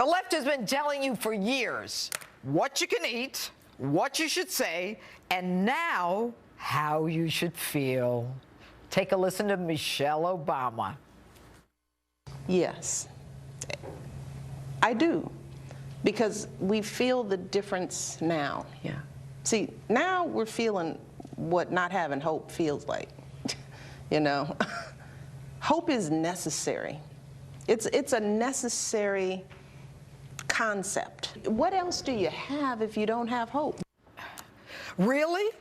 The left has been telling you for years what you can eat, what you should say, and now how you should feel. Take a listen to Michelle Obama. Yes, I do, because we feel the difference now. Yeah. See, now we're feeling what not having hope feels like. You know, hope is necessary. It's a necessary concept. What else do you have if you don't have hope? Really?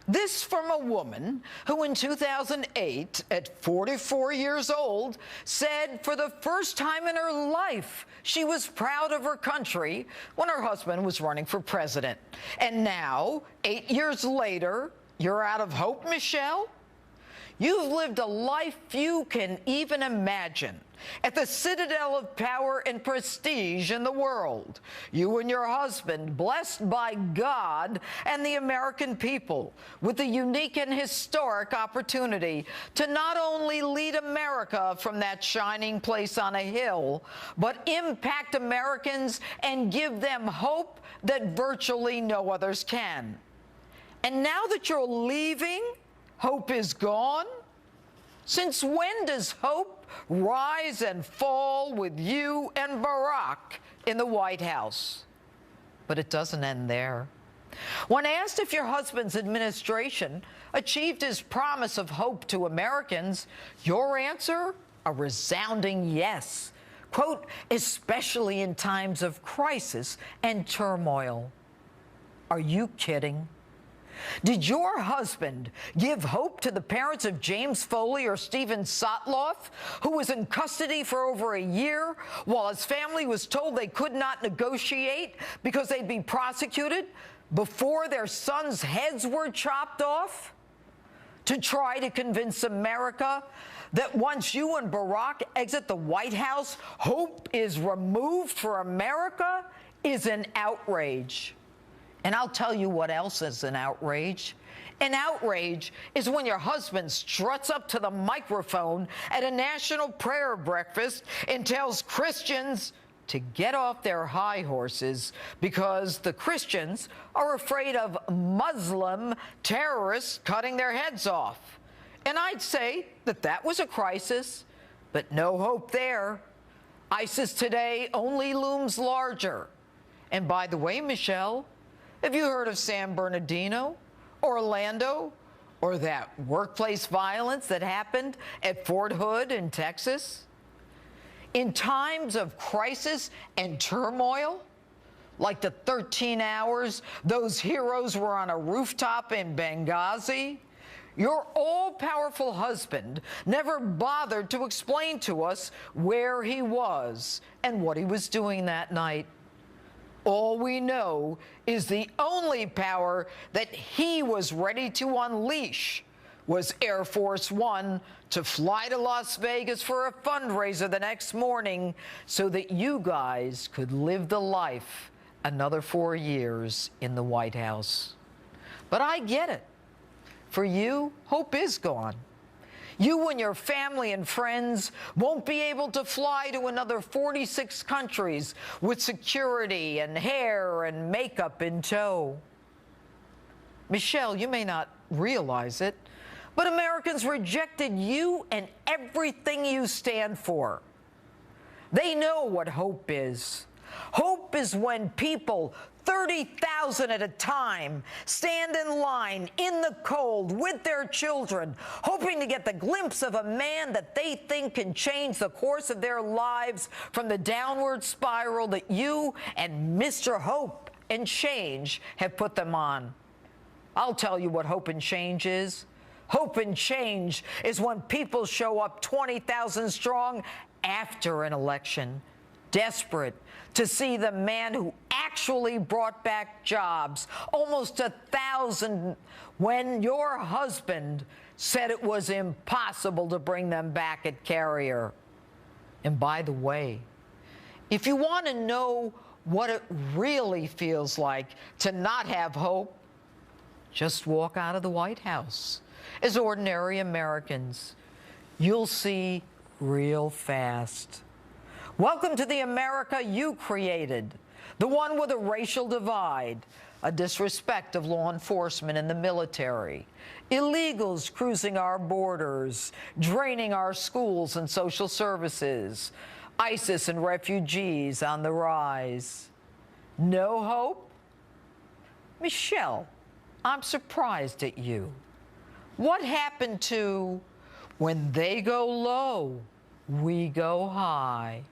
This from a woman who in 2008, at 44 years old, said for the first time in her life she was proud of her country when her husband was running for president. And now, 8 years later, you're out of hope, Michelle? You've lived a life few can even imagine, at the citadel of power and prestige in the world. You and your husband, blessed by God and the American people, with the unique and historic opportunity to not only lead America from that shining place on a hill, but impact Americans and give them hope that virtually no others can. And now that you're leaving, hope is gone? Since when does hope rise and fall with you and Barack in the White House? But it doesn't end there. When asked if your husband's administration achieved his promise of hope to Americans, your answer, a resounding yes. Quote, especially in times of crisis and turmoil. Are you kidding? Did your husband give hope to the parents of James Foley or Stephen Sotloff, who was in custody for over a year while his family was told they could not negotiate because they'd be prosecuted before their sons' heads were chopped off? To try to convince America that once you and Barack exit the White House, hope is removed for America is an outrage. And I'll tell you what else is an outrage. An outrage is when your husband struts up to the microphone at a national prayer breakfast and tells Christians to get off their high horses because the Christians are afraid of Muslim terrorists cutting their heads off. And I'd say that that was a crisis, but no hope there. ISIS today only looms larger. And by the way, Michelle, have you heard of San Bernardino, Orlando, or that workplace violence that happened at Fort Hood in Texas? In times of crisis and turmoil, like the 13 hours those heroes were on a rooftop in Benghazi, your all-powerful husband never bothered to explain to us where he was and what he was doing that night. All we know is the only power that he was ready to unleash was Air Force One to fly to Las Vegas for a fundraiser the next morning so that you guys could live the life another 4 years in the White House. But I get it. For you, hope is gone. You and your family and friends won't be able to fly to another 46 countries with security and hair and makeup in tow. Michelle, you may not realize it, but Americans rejected you and everything you stand for. They know what hope is. Hope is when people, 30,000 at a time, stand in line in the cold with their children, hoping to get the glimpse of a man that they think can change the course of their lives from the downward spiral that you and Mr. Hope and Change have put them on. I'll tell you what hope and change is. Hope and change is when people show up 20,000 strong after an election, desperate to see the man who actually brought back jobs, almost 1,000, when your husband said it was impossible to bring them back at Carrier. And by the way, if you want to know what it really feels like to not have hope, just walk out of the White House as ordinary Americans. You'll see real fast. Welcome to the America you created, the one with a racial divide, a disrespect of law enforcement and the military, illegals cruising our borders, draining our schools and social services, ISIS and refugees on the rise. No hope? Michelle, I'm surprised at you. What happened to when they go low, we go high?